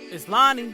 It's Lonnie.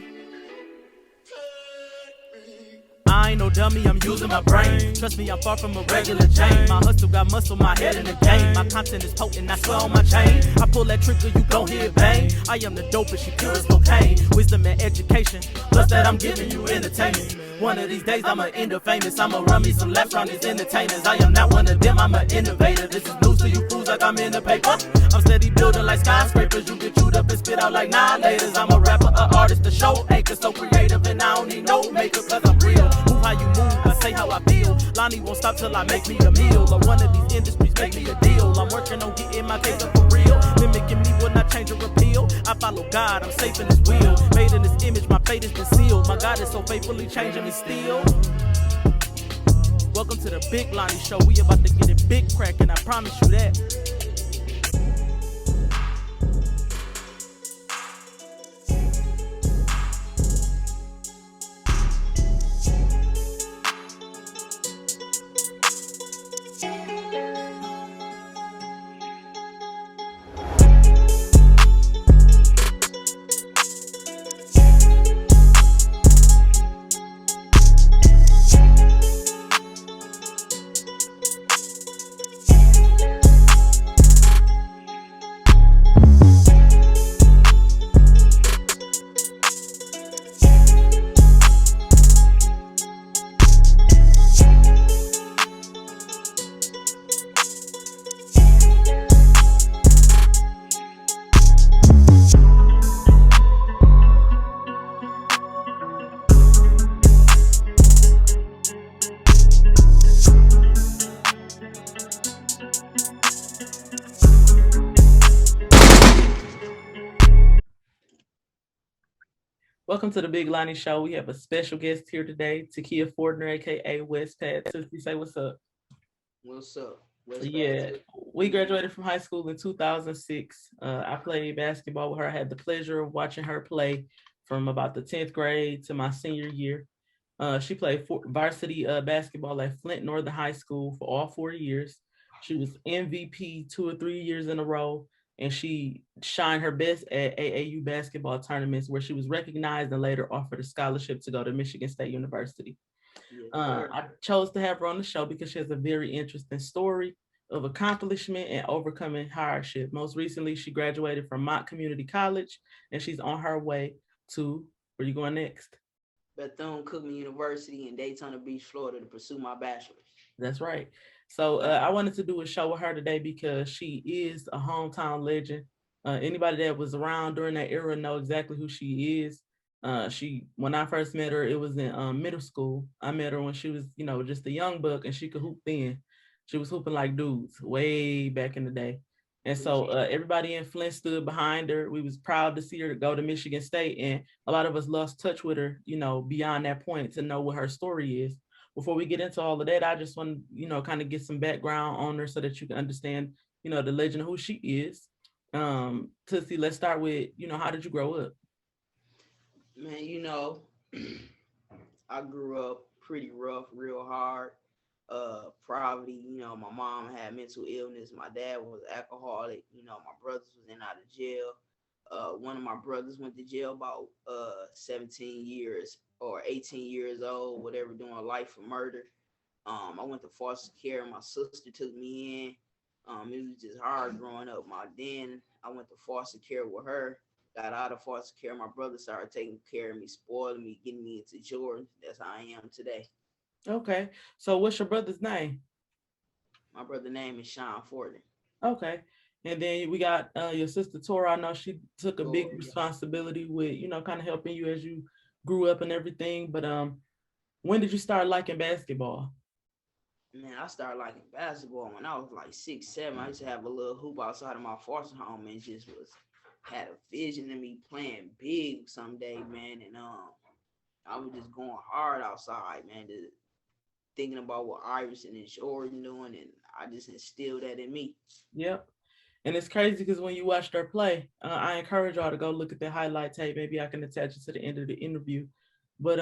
I ain't no dummy, I'm using my brain. Trust me, I'm far from a regular Jane. My hustle got muscle, my head in the game. My content is potent, I swear on my chain. I pull that trigger, you gon' hear bang. I am the dopest, she pure as cocaine. Wisdom and education, plus that I'm giving you entertainment. One of these days I'ma end up famous. I'ma run me some laps on these entertainers. I am not one of them, I'm an innovator. This is news to you fools like I'm in the paper. I'm steady building like skyscrapers. You get chewed up and spit out like annihilators. I'm a rapper, an artist, a show anchor. So creative and I don't need no makeup cause I'm real. Move how you move, I say how I feel. Lonnie won't stop till I make me a meal. Or one of these industries make me a deal. I'm working on getting my case up for real. Mimicking me will not change or repeal. I follow God, I'm safe in his will. Made in his image, my fate is concealed. My God is so faithfully changing me still. Welcome to the Big Lonnie Show. We about to get it big crackin', I promise you that. Welcome to the Big Lonnie Show. We have a special guest here today, Takiyah Fortner, aka Westpad. Tootsie, say what's up. What's up? Yeah, we graduated from high school in 2006. I played basketball with her. I had the pleasure of watching her play from about the 10th grade to my senior year. She played varsity basketball at Flint Northern High School for all 4 years. She was MVP 2 or 3 years in a row, and she shined her best at AAU basketball tournaments where she was recognized and later offered a scholarship to go to Michigan State University. I chose to have her on the show because she has a very interesting story of accomplishment and overcoming hardship. Most recently, she graduated from Mott Community College, and she's on her way to, where you going next? Bethune-Cookman University in Daytona Beach, Florida, to pursue my bachelor's. That's right. So I wanted to do a show with her today because she is a hometown legend. Anybody that was around during that era know exactly who she is. When I first met her, it was in middle school. I met her when she was, just a young buck, and she could hoop then. She was hooping like dudes way back in the day. And so everybody in Flint stood behind her. We was proud to see her go to Michigan State, and a lot of us lost touch with her, beyond that point to know what her story is. Before we get into all of that, I just want to, kind of get some background on her so that you can understand, the legend of who she is. Tootsie, let's start with, how did you grow up? Man, I grew up pretty rough, real hard. Poverty, my mom had mental illness. My dad was alcoholic. My brothers was in out of jail. One of my brothers went to jail about 17 years or 18 years old, whatever, doing life for murder. I went to foster care. My sister took me in. It was just hard growing up. Then I went to foster care with her. Got out of foster care. My brother started taking care of me, spoiling me, getting me into Jordan. That's how I am today. Okay. So what's your brother's name? My brother's name is Sean Fortner. Okay. And then we got your sister Tora. I know she took a big responsibility with, kind of helping you as you grew up and everything. But when did you start liking basketball? Man, I started liking basketball when I was like 6, 7. I used to have a little hoop outside of my foster home and just had a vision of me playing big someday, man. And I was just going hard outside, man, thinking about what Iverson and Jordan doing, and I just instilled that in me. Yep. And it's crazy because when you watched her play, I encourage y'all to go look at the highlight tape. Maybe I can attach it to the end of the interview. But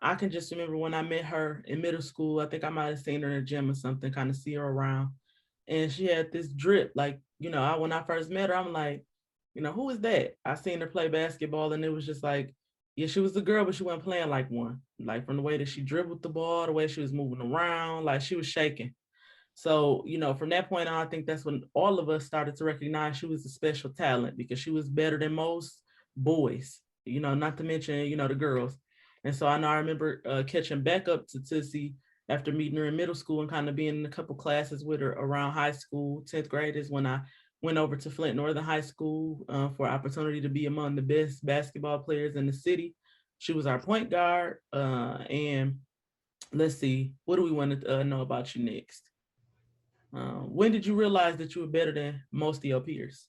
I can just remember when I met her in middle school. I think I might have seen her in a gym or something, kind of see her around. And she had this drip. Like, when I first met her, I'm like, who is that? I seen her play basketball and it was just like, yeah, she was a girl, but she wasn't playing like one. Like from the way that she dribbled the ball, the way she was moving around, like she was shaking. So, from that point on, I think that's when all of us started to recognize she was a special talent because she was better than most boys, not to mention, the girls. And so I remember catching back up to Tootsie after meeting her in middle school and kind of being in a couple classes with her around high school. 10th grade is when I went over to Flint Northern High School for opportunity to be among the best basketball players in the city. She was our point guard. And let's see, what do we want to know about you next? When did you realize that you were better than most of your peers?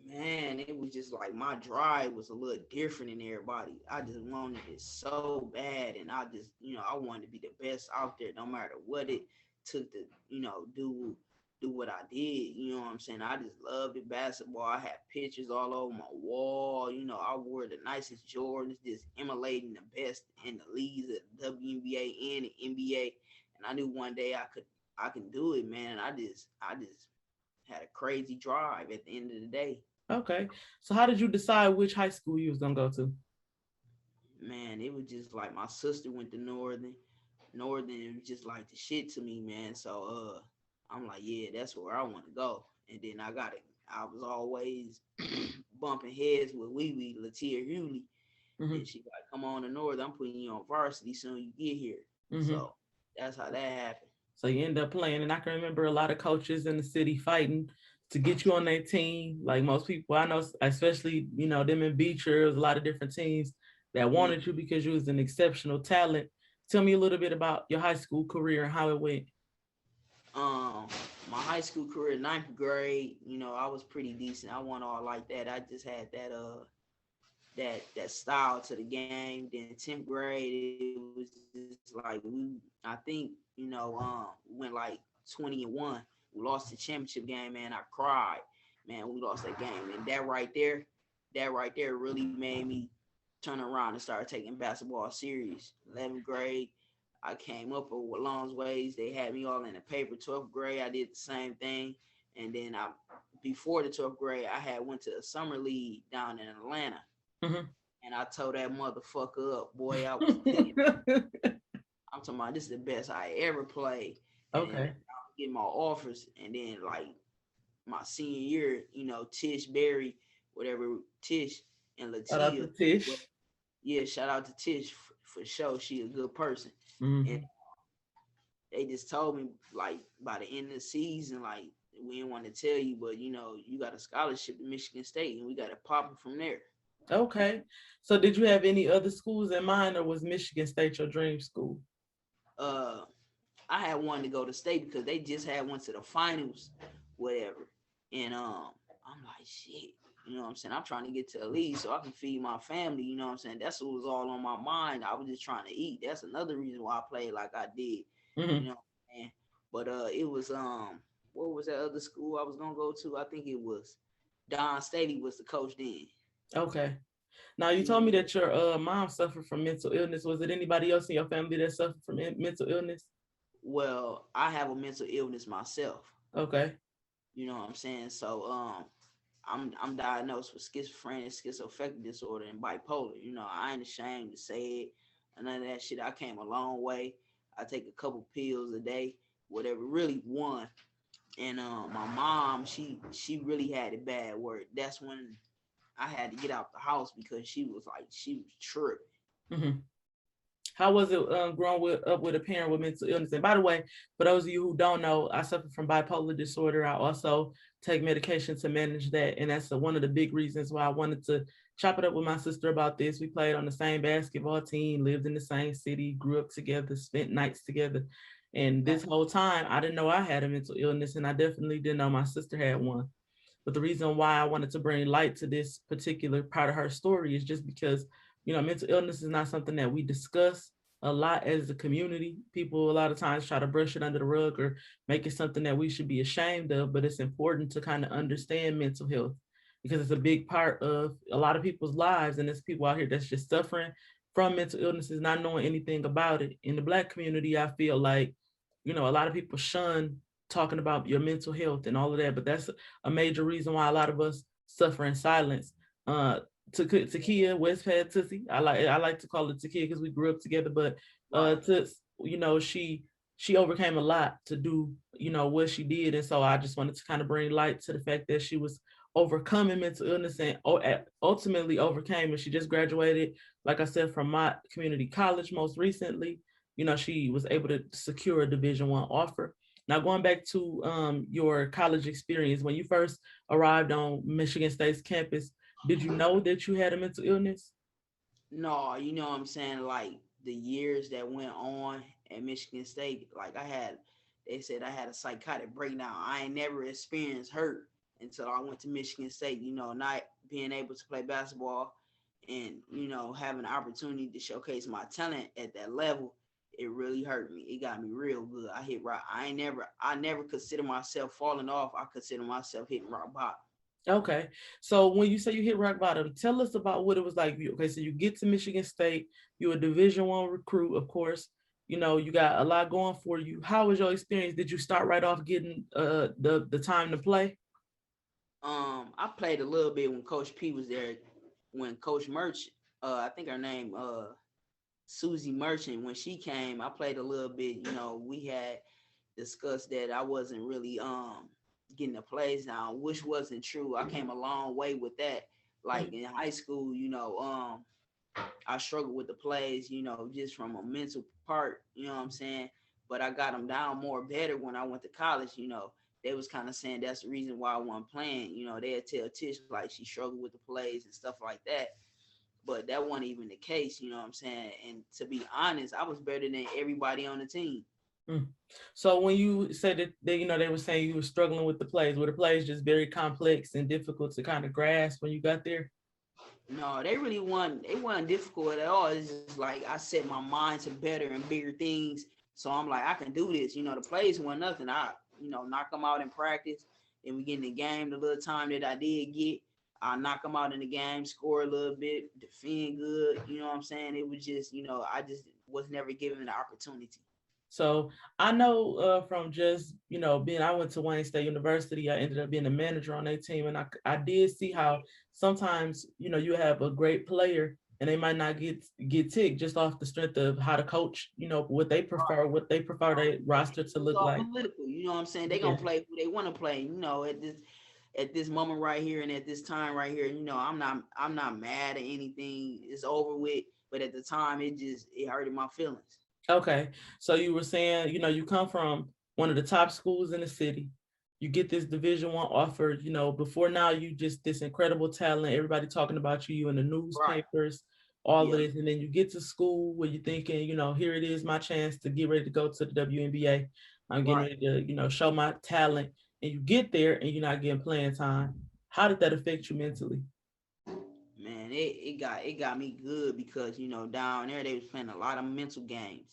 Man, it was just like my drive was a little different than everybody. I just wanted it so bad, and I just, I wanted to be the best out there, no matter what it took to, do what I did. You know what I'm saying? I just loved the basketball. I had pictures all over my wall. I wore the nicest Jordans, just emulating the best in the leagues of the WNBA and the NBA. And I knew one day I can do it, man. I just had a crazy drive at the end of the day. Okay. So how did you decide which high school you was gonna go to? Man, it was just like my sister went to Northern. Northern, it was just like the shit to me, man. So I'm like, yeah, that's where I want to go. And then I was always bumping heads with Wee Wee, Latia Hewley. Mm-hmm. And she like, come on to Northern, I'm putting you on varsity soon you get here. Mm-hmm. So that's how that happened. So you end up playing, and I can remember a lot of coaches in the city fighting to get you on their team. Like most people I know, especially them in Beecher, there was a lot of different teams that wanted you because you was an exceptional talent. Tell me a little bit about your high school career and how it went. My high school career, ninth grade, I was pretty decent. I wasn't all like that. I just had that style to the game. Then 10th grade, it was just like I think, went like 20-1. We lost the championship game, man. I cried. Man, we lost that game. And that right there really made me turn around and start taking basketball serious. 11th grade, I came up with Long's Ways. They had me all in the paper. 12th grade, I did the same thing. And then before the 12th grade, I had went to a summer league down in Atlanta. Mm-hmm. And I told that motherfucker up, boy, I was I'm talking about this is the best I ever played. And okay. then I was getting my offers. And then like my senior year, Tish Berry, whatever, Tish and Latia. Shout out to Tish. Yeah, shout out to Tish for sure. She a good person. Mm-hmm. And they just told me like by the end of the season, like we didn't want to tell you, but you got a scholarship to Michigan State and we got to pop it from there. Okay. So did you have any other schools in mind, or was Michigan State your dream school? I had wanted to go to state because they just had went to the finals, whatever. And I'm like, shit, you know what I'm saying? I'm trying to get to the league so I can feed my family, you know what I'm saying? That's what was all on my mind. I was just trying to eat. That's another reason why I played like I did. Mm-hmm. You know what I'm saying? But it was what was that other school I was gonna go to? I think it was Don Staley was the coach then. Okay. Now you told me that your mom suffered from mental illness. Was it anybody else in your family that suffered from mental illness? Well, I have a mental illness myself. Okay. You know what I'm saying? So I'm diagnosed with schizophrenia, schizoaffective disorder, and bipolar. I ain't ashamed to say it. And none of that shit. I came a long way. I take a couple pills a day, whatever, really one. And my mom, she really had it bad where that's when I had to get out the house because she was tripping. Mm-hmm. How was it growing up with a parent with mental illness? And by the way, for those of you who don't know, I suffer from bipolar disorder. I also take medication to manage that. And that's one of the big reasons why I wanted to chop it up with my sister about this. We played on the same basketball team, lived in the same city, grew up together, spent nights together. And this whole time, I didn't know I had a mental illness, and I definitely didn't know my sister had one. But the reason why I wanted to bring light to this particular part of her story is just because mental illness is not something that we discuss a lot as a community. People a lot of times try to brush it under the rug or make it something that we should be ashamed of, but it's important to kind of understand mental health because it's a big part of a lot of people's lives. And there's people out here that's just suffering from mental illnesses, not knowing anything about it. In the Black community, I feel like, a lot of people shun talking about your mental health and all of that, but that's a major reason why a lot of us suffer in silence. Takiyah, Westpad, Tootsie. I like to call it Takiyah because we grew up together, but Toots, she overcame a lot to do, what she did. And so I just wanted to kind of bring light to the fact that she was overcoming mental illness and ultimately overcame. And she just graduated, like I said, from my community college most recently. She was able to secure a Division I offer. Now, going back to your college experience, when you first arrived on Michigan State's campus, did you know that you had a mental illness? No, you know what I'm saying? Like the years that went on at Michigan State, like they said I had a psychotic breakdown. I ain't never experienced hurt until I went to Michigan State, not being able to play basketball and, having the opportunity to showcase my talent at that level. It really hurt me. It got me real good. I hit rock. I never consider myself falling off. I consider myself hitting rock bottom. Okay. So when you say you hit rock bottom, tell us about what it was like. Okay, so you get to Michigan State, you're a Division I recruit, of course. You got a lot going for you. How was your experience? Did you start right off getting the time to play? I played a little bit when Coach P was there. When Coach Merch, I think her name Susie Merchant, when she came, I played a little bit. We had discussed that I wasn't really getting the plays down, which wasn't true. I came a long way with that. Like in high school, I struggled with the plays, just from a mental part, you know what I'm saying? But I got them down more better when I went to college, They was kind of saying that's the reason why I wasn't playing. They'd tell Tish like she struggled with the plays and stuff like that. But that wasn't even the case, you know what I'm saying? And to be honest, I was better than everybody on the team. So when you said that they were saying you were struggling with the plays, were the plays just very complex and difficult to kind of grasp when you got there? No, they really weren't. It wasn't difficult at all. It's just like I set my mind to better and bigger things. So I'm like, I can do this. The plays weren't nothing. I, knock them out in practice. And we get in the game the little time that I did get. I knock them out in the game, score a little bit, defend good. You know what I'm saying? It was just, I just was never given the opportunity. So I know from just, I went to Wayne State University, I ended up being a manager on their team. And I did see how sometimes, you have a great player and they might not get ticked just off the strength of how to coach, what they prefer their roster to look like. Political, you know what I'm saying? They're going to play who they want to play, at this moment right here and at this time right here, I'm not mad at anything. It's over with. But at the time, it hurted my feelings. Okay. So you were saying, you come from one of the top schools in the city. You get this Division I offer, before now, you just this incredible talent, everybody talking about you in the newspapers, all of this. And then you get to school where you're thinking, here it is, my chance to get ready to go to the WNBA. I'm getting ready to, show my talent. And you get there and you're not getting playing time. How did that affect you mentally? Man, it got me good because, down there they was playing a lot of mental games.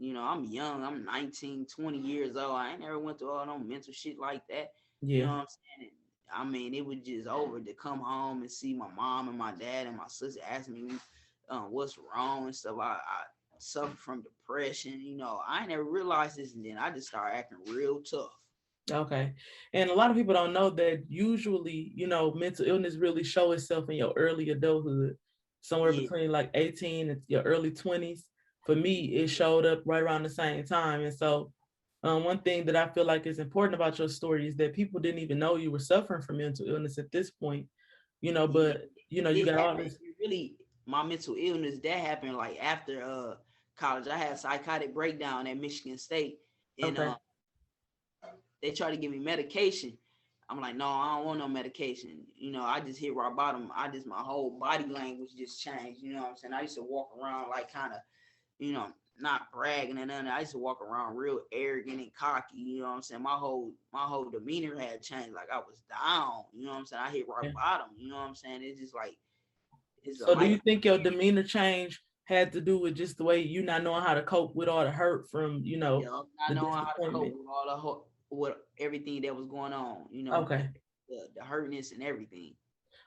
I'm young. I'm 19, 20 years old. I ain't never went through all no mental shit like that. Yeah. You know what I'm saying? I mean, it was just over to come home and see my mom and my dad and my sister asking me what's wrong and stuff. I suffer from depression. I ain't never realized this, and then I just started acting real tough. Okay. And a lot of people don't know that usually, mental illness really show itself in your early adulthood, somewhere between like 18 and your early 20s. For me, it showed up right around the same time. And so one thing that I feel like is important about your story is that people didn't even know you were suffering from mental illness at this point, but, you got all this. Really, my mental illness, that happened like after college. I had a psychotic breakdown at Michigan State. And they tried to give me medication. I'm like, no, I don't want no medication. I just hit rock bottom. My whole body language just changed. You know what I'm saying? I used to walk around like kind of, not bragging and nothing. I used to walk around real arrogant and cocky. You know what I'm saying? My whole demeanor had changed. Like I was down. You know what I'm saying? I hit rock bottom. You know what I'm saying? It's just like. So do you think your demeanor change had to do with just the way you not knowing how to cope with all the hurt from, not knowing how to cope with all with everything that was going on, okay, the hurtness and everything.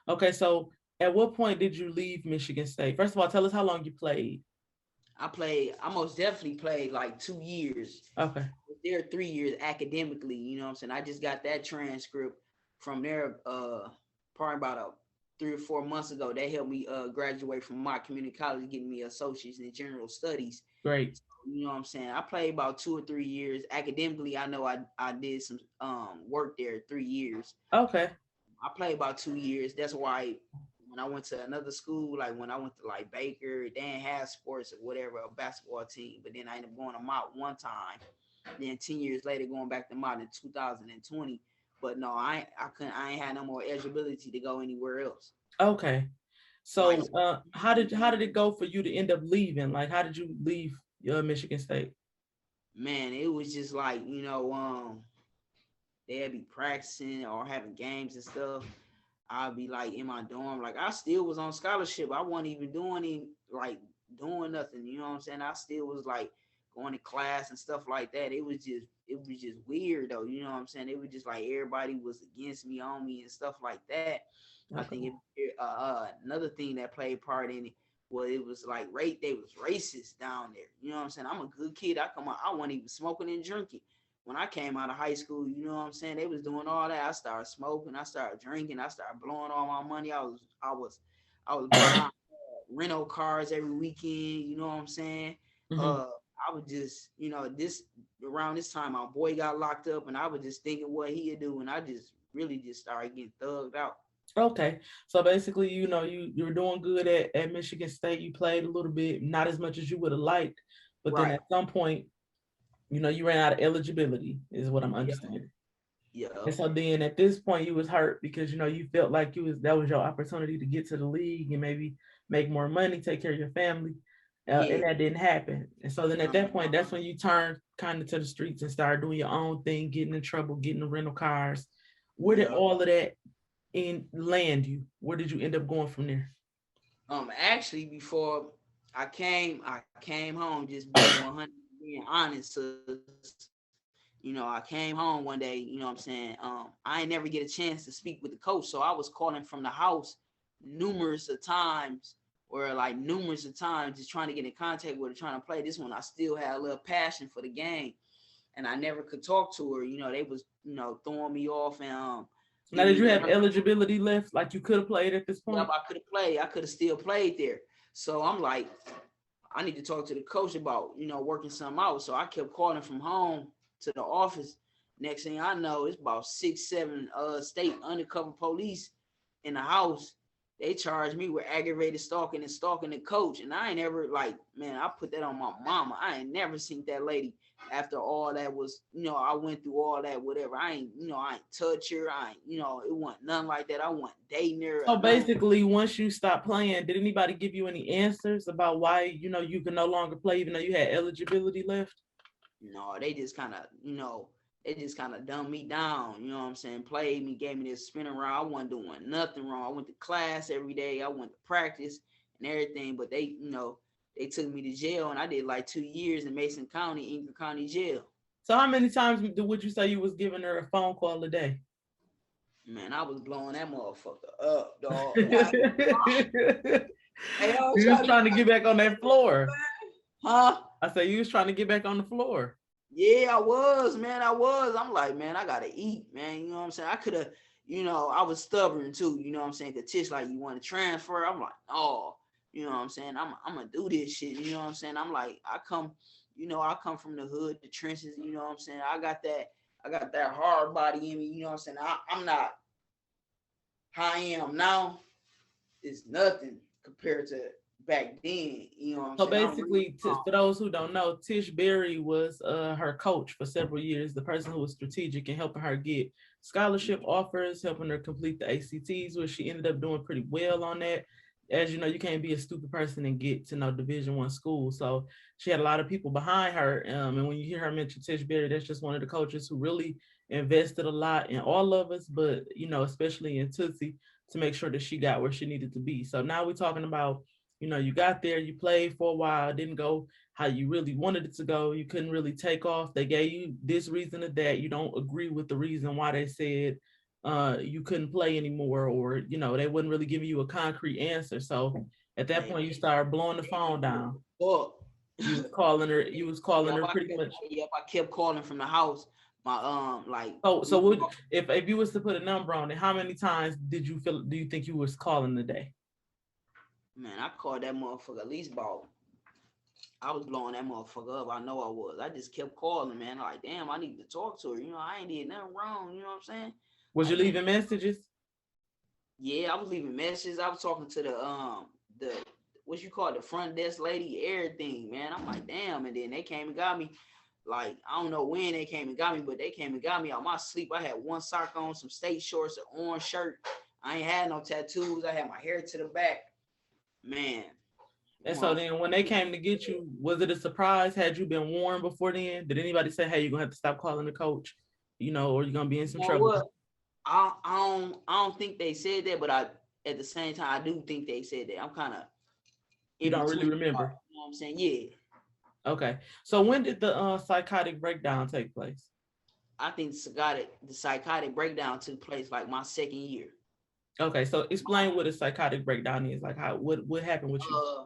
Okay, so at what point did you leave Michigan State? First of all, tell us how long you played. I most definitely played like 2 years. Okay. There 3 years academically, you know what I'm saying? I just got that transcript from their probably about 3 or 4 months ago. They helped me graduate from my community college, getting me associates in general studies. Great. You know what I'm saying? I played about 2 or 3 years. Academically, I know I did some work there 3 years. Okay. I played about 2 years. That's why when I went to another school, like when I went to like Baker, they didn't have sports or whatever, a basketball team. But then I ended up going to Mott one time. Then 10 years later, going back to Mott in 2020. But no, I ain't had no more eligibility to go anywhere else. Okay. So how did it go for you to end up leaving? Like, how did you leave Michigan State? Man, it was just like, you know, they'd be practicing or having games and stuff. I'd be like in my dorm, like I still was on scholarship. I wasn't even doing nothing. You know what I'm saying? I still was like going to class and stuff like that. It was just weird though. You know what I'm saying? It was just like everybody was against me, on me, and stuff like that. Okay. I think another thing that played part in it was it was like they was racist down there. You know what I'm saying? I'm a good kid. I wasn't even smoking and drinking. When I came out of high school, you know what I'm saying? They was doing all that. I started smoking. I started drinking. I started blowing all my money. I was buying rental cars every weekend. You know what I'm saying? Mm-hmm. I was just, you know, around this time, my boy got locked up, and I was just thinking what he'd do, and I just really just started getting thugged out. Okay, so basically, you know, you were doing good at Michigan State. You played a little bit, not as much as you would have liked, but right. Then at some point, you know, you ran out of eligibility, is what I'm understanding. Yeah. And so then at this point, you was hurt because, you know, you felt like that was your opportunity to get to the league and maybe make more money, take care of your family. And that didn't happen. And so then at that point, that's when you turned kind of to the streets and started doing your own thing, getting in trouble, getting the rental cars. Where did all of that land you? Where did you end up going from there? Actually, before I came home, just being honest. So, you know, I came home one day, you know what I'm saying? I ain't never get a chance to speak with the coach. So I was calling from the house numerous of times just trying to get in contact with her, trying to play. This one, I still had a little passion for the game, and I never could talk to her. You know, they was, you know, throwing me off. And now, did you have eligibility left? Like you could have played at this point? Yep, I could have played. I could have still played there. So I'm like, I need to talk to the coach about, you know, working something out. So I kept calling from home to the office. Next thing I know, it's about 6-7 state undercover police in the house. They charged me with aggravated stalking and stalking the coach. And I ain't ever, like, man, I put that on my mama. I ain't never seen that lady after all that was, you know, I went through all that, whatever. I ain't touch her. You know, it wasn't nothing like that. I wasn't dating her. So basically, once you stopped playing, did anybody give you any answers about why, you know, you can no longer play even though you had eligibility left? No, they just kind of dumbed me down, you know what I'm saying? Played me, gave me this spin around. I wasn't doing nothing wrong. I went to class every day. I went to practice and everything, but they, you know, they took me to jail, and I did like 2 years in Mason County, Ingram County Jail. So how many times would you say you was giving her a phone call a day? Man, I was blowing that motherfucker up, dog. Hey, you was trying to get back on that floor. Huh? I said you was trying to get back on the floor. Yeah, I was, man. I'm like, man, I gotta eat, man. You know what I'm saying? I could have, you know, I was stubborn too. You know what I'm saying? The Tish, like, you want to transfer? I'm like, oh, you know what I'm saying? I'm gonna do this shit. You know what I'm saying? I'm like, I come from the hood, the trenches. You know what I'm saying? I got that hard body in me. You know what I'm saying? I'm not how I am now. It's nothing compared to back then, you know what I'm saying? So basically, for those who don't know, Tish Berry was her coach for several years, the person who was strategic in helping her get scholarship offers, helping her complete the ACTs, which she ended up doing pretty well on that. As you know, you can't be a stupid person and get to no Division I school. So she had a lot of people behind her. And when you hear her mention Tish Berry, that's just one of the coaches who really invested a lot in all of us, but, you know, especially in Tootsie, to make sure that she got where she needed to be. So now we're talking about, you know, you got there, you played for a while, didn't go how you really wanted it to go. You couldn't really take off. They gave you this reason or that. You don't agree with the reason why they said you couldn't play anymore, or, you know, they wouldn't really give you a concrete answer. So at that point, you started blowing the phone down. You was calling her pretty much. Yep, I kept calling from the house, My like So would, if you was to put a number on it, how many times do you think you was calling a day? man, I called that motherfucker at least about. I was blowing that motherfucker up. I know I was. I just kept calling, man. Like, damn, I need to talk to her. You know, I ain't did nothing wrong. You know what I'm saying? Was you Like, leaving messages? yeah, I was leaving messages. I was talking to the what you call it, the front desk lady, everything, man. I'm like, damn. And then they came and got me. Like, I don't know when they came and got me, but they came and got me out my sleep. I had one sock on, some state shorts, an orange shirt. I ain't had no tattoos. I had my hair to the back. Man. And so then when they came to get you, was it a surprise? Had you been warned before then? Did anybody say, hey, you're gonna have to stop calling the coach, you know, or you're gonna be in some trouble? What? I don't think they said that, but at the same time I do think they said that. I'm kind of, you don't really remember. You know what I'm saying? Yeah. Okay. So when did the psychotic breakdown take place? I think the psychotic breakdown took place like my second year. Okay, so explain what a psychotic breakdown is. Like what happened with you?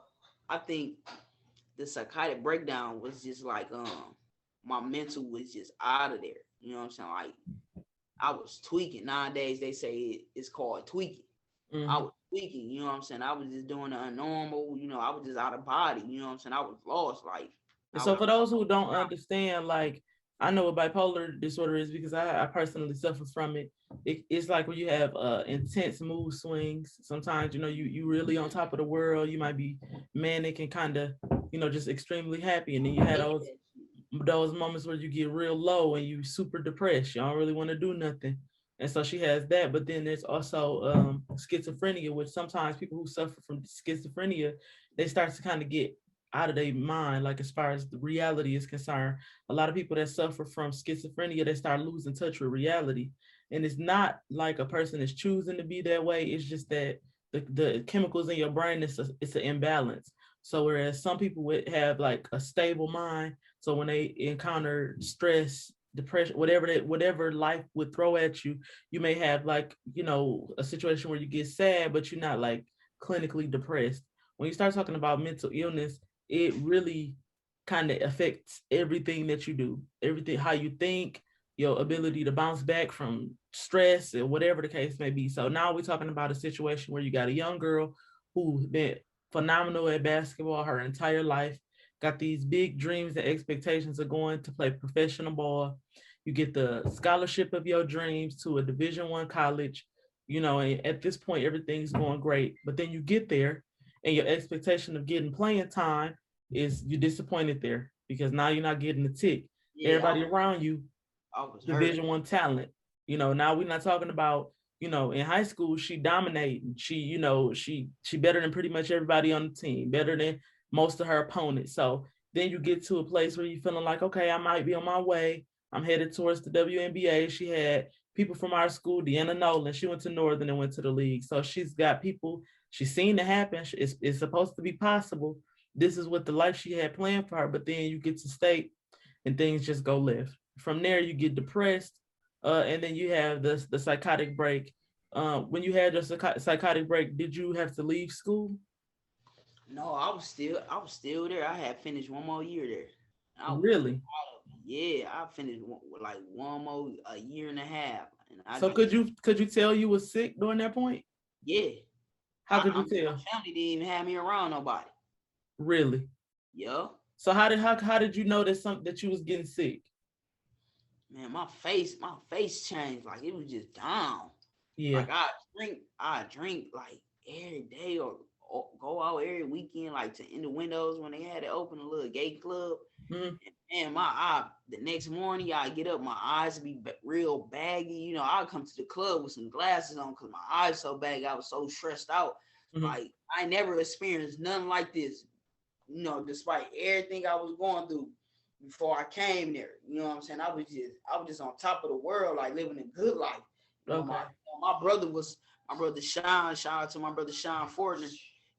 I think the psychotic breakdown was just like my mental was just out of there. You know what I'm saying? Like I was tweaking. Nowadays they say it's called tweaking. Mm-hmm. I was tweaking, you know what I'm saying? I was just doing the unnormal, you know, I was just out of body, you know what I'm saying? I was lost, like. So for those who don't understand, like, I know what bipolar disorder is because I personally suffer from it. It's like when you have intense mood swings. Sometimes, you know, you really on top of the world. You might be manic and kind of, you know, just extremely happy. And then you had those moments where you get real low and you super depressed. You don't really want to do nothing. And so she has that. But then there's also schizophrenia, which sometimes people who suffer from schizophrenia, they start to kind of get out of their mind, like as far as the reality is concerned. A lot of people that suffer from schizophrenia, they start losing touch with reality. And it's not like a person is choosing to be that way. It's just that the chemicals in your brain, it's an imbalance. So whereas some people would have like a stable mind, so when they encounter stress, depression, whatever life would throw at you, you may have like, you know, a situation where you get sad, but you're not like clinically depressed. When you start talking about mental illness, it really kind of affects everything that you do, everything, how you think, your ability to bounce back from stress or whatever the case may be. So now we're talking about a situation where you got a young girl who's been phenomenal at basketball her entire life, got these big dreams and expectations of going to play professional ball. You get the scholarship of your dreams to a Division I college, you know, and at this point, everything's going great. But then you get there and your expectation of getting playing time is you're disappointed there because now you're not getting the tick. Yeah, everybody around you, Division I talent. You know, now we're not talking about, you know, in high school, she dominated. She, you know, she better than pretty much everybody on the team, better than most of her opponents. So then you get to a place where you're feeling like, okay, I might be on my way. I'm headed towards the WNBA. She had people from our school, Deanna Nolan. She went to Northern and went to the league. So she's got people. She's seen it happen. It's supposed to be possible. This is what the life she had planned for her. But then you get to state and things just go left. From there, you get depressed. And then you have the psychotic break. When you had your psychotic break, did you have to leave school? No, I was still there. I had finished one more year there. Really? Yeah, I finished like one more a year and a half. And so could you tell you were sick during that point? Yeah. How could you tell? My family didn't even have me around nobody. Really? Yeah. So how did you know that you was getting sick? Man, my face changed. Like it was just down. Yeah. Like I drink like every day or go out every weekend, like to in the windows when they had it open, a little gay club. Mm-hmm. And my eye, the next morning, I get up, my eyes be real baggy. You know, I'll come to the club with some glasses on because my eyes so baggy. I was so stressed out. Mm-hmm. Like I never experienced nothing like this. You know, despite everything I was going through before I came there. You know what I'm saying? I was just on top of the world, like living a good life. You know, my brother Sean. Shout out to my brother Sean Fortner.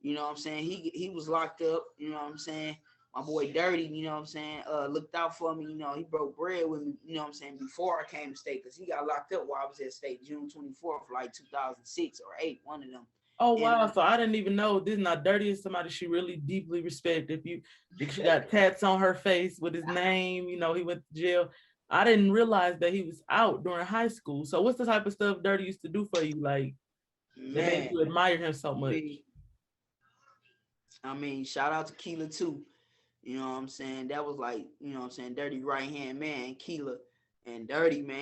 You know what I'm saying? He was locked up. You know what I'm saying? My boy Dirty, you know what I'm saying, looked out for me. You know, he broke bread with me, you know what I'm saying, before I came to state, because he got locked up while I was at state June 24th, like 2006 or 8, one of them. Oh, wow. So I didn't even know this. Not Dirty is somebody she really deeply respects. If she got tats on her face with his name, you know, he went to jail. I didn't realize that he was out during high school. So what's the type of stuff Dirty used to do for you, like that made Man, you admire him so much? I mean, shout out to Keela too. You know what I'm saying? That was like, you know what I'm saying, Dirty right hand man, Keela. And Dirty, man,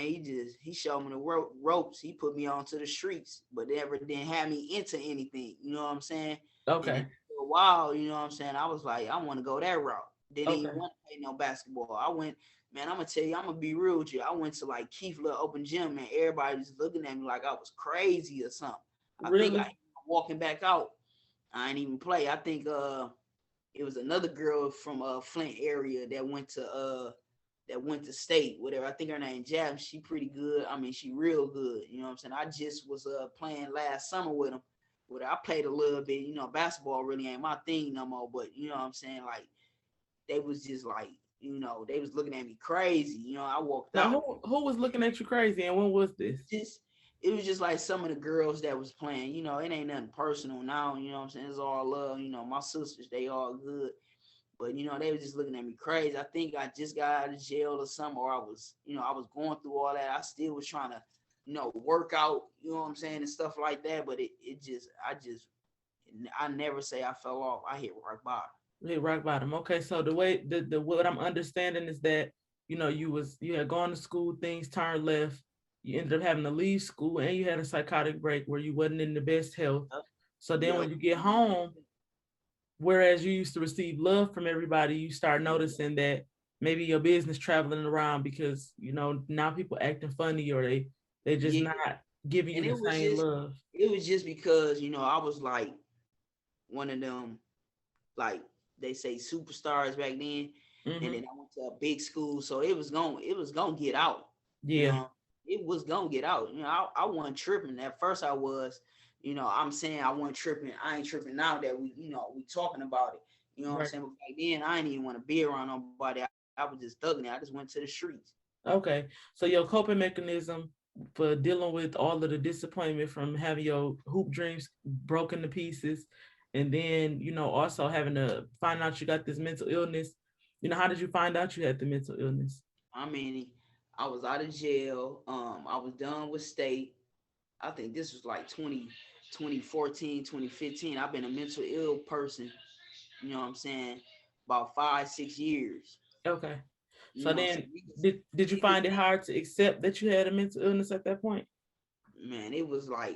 he showed me the ropes. He put me onto the streets, but never didn't have me into anything. You know what I'm saying? And then Okay. for a while, you know what I'm saying, I was like, I want to go that route. Didn't Okay. even want to play no basketball. I went, man, I'm gonna tell you, I'm gonna be real with you. I went to like Keith Little Open Gym, man. Everybody was looking at me like I was crazy or something. I think Really? I walking back out. I ain't even play. I think it was another girl from Flint area that went to state, whatever. I think her name Jab. She pretty good. I mean, she real good. You know what I'm saying? I just was playing last summer with them. With her. I played a little bit. You know, basketball really ain't my thing no more. But you know what I'm saying? Like they was just like, you know, they was looking at me crazy. You know, I walked Now out. who was looking at you crazy and when was this? Just it was just like some of the girls that was playing. You know, it ain't nothing personal now. You know what I'm saying? It's all love. You know, my sisters, they all good. But you know, they were just looking at me crazy. I think I just got out of jail or something, or I was, you know, I was going through all that. I still was trying to, you know, work out, you know what I'm saying, and stuff like that. But I never say I fell off. I hit rock bottom. Hit rock bottom. Okay, so the way the what I'm understanding is that you had gone to school, things turned left, you ended up having to leave school, and you had a psychotic break where you wasn't in the best health. So then when Yep. you get home, whereas you used to receive love from everybody, you start noticing that maybe your business traveling around because now people acting funny or they just Yeah. not giving you And the same love. it was just because, you know, I was like one of them, like they say superstars back then. And Mm-hmm. then I went to a big school. So it was gonna get out. You Yeah. know, it was gonna get out. You know, I wasn't tripping. At first I was, you know, I'm saying I wasn't tripping. I ain't tripping now that we talking about it. You know what I'm Right. saying? But back then I didn't even want to be around nobody. I was just thugging it. I just went to the streets. Okay. So your coping mechanism for dealing with all of the disappointment from having your hoop dreams broken to pieces, and then also having to find out you got this mental illness. How did you find out you had the mental illness? I mean, I was out of jail. I was done with state. I think this was like 2014, 2015. I've been a mental ill person, you know what I'm saying, about 5, 6 years. Okay. You So know, so then did you find it hard to accept that you had a mental illness at that point? man, it was like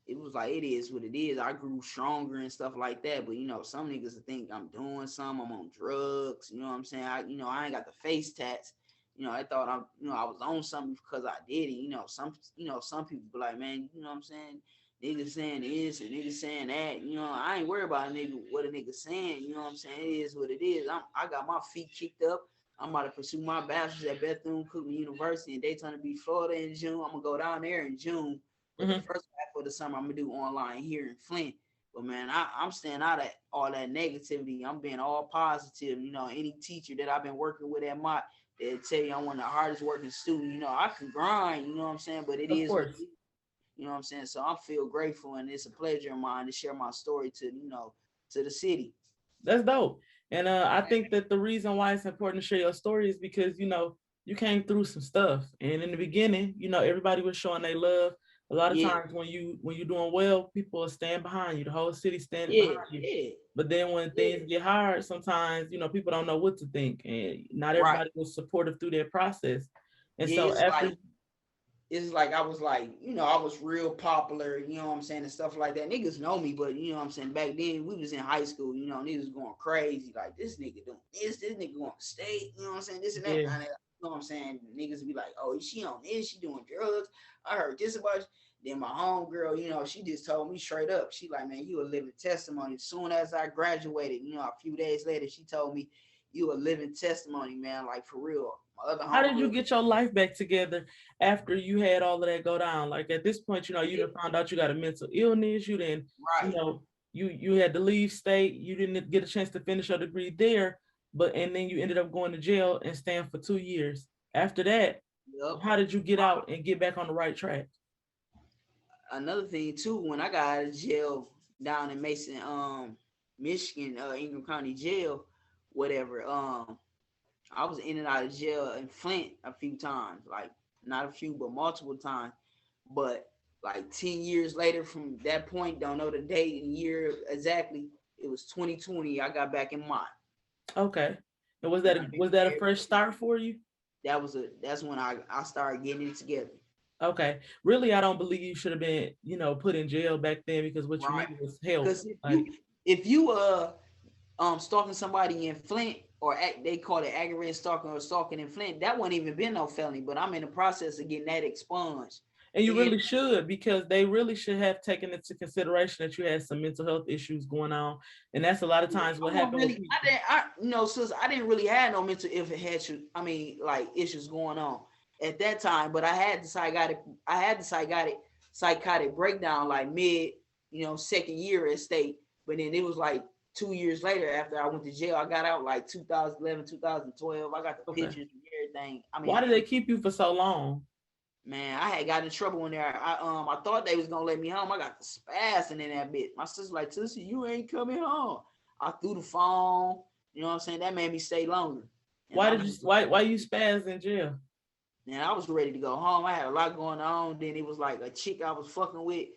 it is what it is. I grew stronger and stuff like that. But you know, some niggas think I'm doing something, I'm on drugs, you know what I'm saying? I ain't got the face tats. You know, I thought I was on something because I did it. Some people be like, man, you know what I'm saying? Niggas saying this and niggas saying that. You know, I ain't worried about what a nigga saying. You know what I'm saying? It is what it is. I got my feet kicked up. I'm about to pursue my bachelor's at Bethune-Cookman University in Daytona Beach, Florida in June. I'm gonna go down there in June. But the Mm-hmm. first half of the summer, I'm gonna do online here in Flint. But man, I'm staying out of all that negativity. I'm being all positive. You know, any teacher that I've been working with at my, they tell you I'm one of the hardest working students. You know, I can grind. You know what I'm saying? But it Of is what course. it is. You know what I'm saying? So I feel grateful, and it's a pleasure of mine to share my story to the city. That's dope. And I think that the reason why it's important to share your story is because you came through some stuff, and in the beginning, everybody was showing their love. A lot of Yeah, times when you're doing well, people are standing behind you. The whole city standing yeah, behind you. yeah, But then when yeah. things get hard, sometimes people don't know what to think, and not Right. everybody was supportive through their process. And Yeah, so after, it's like I was like, I was real popular, you know what I'm saying, and stuff like that. Niggas know me, but you know what I'm saying, back then we was in high school, niggas going crazy, like this nigga doing this nigga going to state, you know what I'm saying, this and that. yeah, And you know what I'm saying? Niggas be like, oh, she on this, she doing drugs. I heard this about you. Then my homegirl, she just told me straight up. She like, man, you a living testimony. As soon as I graduated, a few days later, she told me, you a living testimony, man, like for real. My other how did you homegirl, get your life back together after you had all of that go down? Like at this point, you done found out you got a mental illness. You didn't, right. you had to leave state. You didn't get a chance to finish your degree there, and then you ended up going to jail and staying for 2 years. After that, Yep. how did you get out and get back on the right track? Another thing too, when I got out of jail down in Mason, Michigan, Ingham County Jail, whatever. I was in and out of jail in Flint a few times, like not a few, but multiple times. But like 10 years later from that point, don't know the date and year exactly. It was 2020. I got back in mine. Okay. And was And that I've been a there. fresh start for you? That's when I started getting it together. Okay. Really, I don't believe you should have been, put in jail back then because what you Right. needed was help. Because Like, if you stalking somebody in Flint, or they call it aggravated stalking or stalking in Flint, that wouldn't even been no felony. But I'm in the process of getting that expunged. and you And really should, because they really should have taken into consideration that you had some mental health issues going on. And that's a lot of times what happened with people. sis, I didn't really have no mental issues. I mean, like issues going on at that time, but I had the psychotic breakdown like mid, second year at state. But then it was like 2 years later after I went to jail. I got out like 2011, 2012. I got the Okay. pictures and everything. I mean, Why did they keep you for so long? man, I had gotten in trouble in there. I thought they was gonna let me home. I got the spazzing in that bit. My sister like, Tootsie, you ain't coming home. I threw the phone. You know what I'm saying? That made me stay longer. And Why you spaz in jail? And I was ready to go home. I had a lot going on. Then it was like a chick I was fucking with.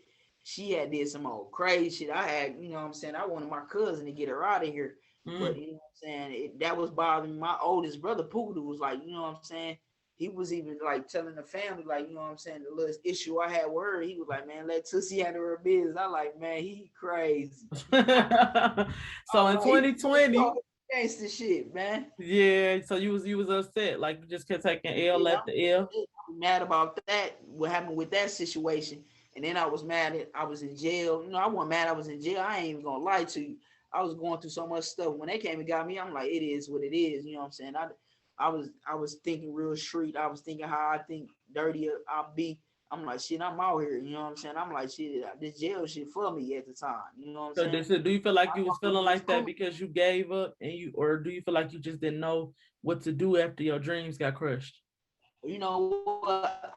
She had did some old crazy shit. I had, you know what I'm saying? I wanted my cousin to get her out of here. But you know what I'm saying? That was bothering me. My oldest brother, Poodoo, was like, you know what I'm saying? He was even like telling the family, like, you know what I'm saying, the little issue I had with her. He was like, man, let Tootsie handle her business. I like, man, he crazy. So in 2020, gangster shit, man. yeah. So you was upset, like you just kept taking L after L. I'm mad about that. What happened with that situation? And then I was mad that I was in jail. You know, I wasn't mad I was in jail. I ain't even gonna lie to you. I was going through so much stuff. When they came and got me, I'm like, it is what it is. You know what I'm saying? I was thinking real street. I was thinking how I think dirty I'll be. I'm like, shit, I'm out here. You know what I'm saying? I'm like, shit, this jail shit for me at the time. You know what I'm saying? So do you feel like you was feeling like that because you gave up, or do you feel like you just didn't know what to do after your dreams got crushed? You know what?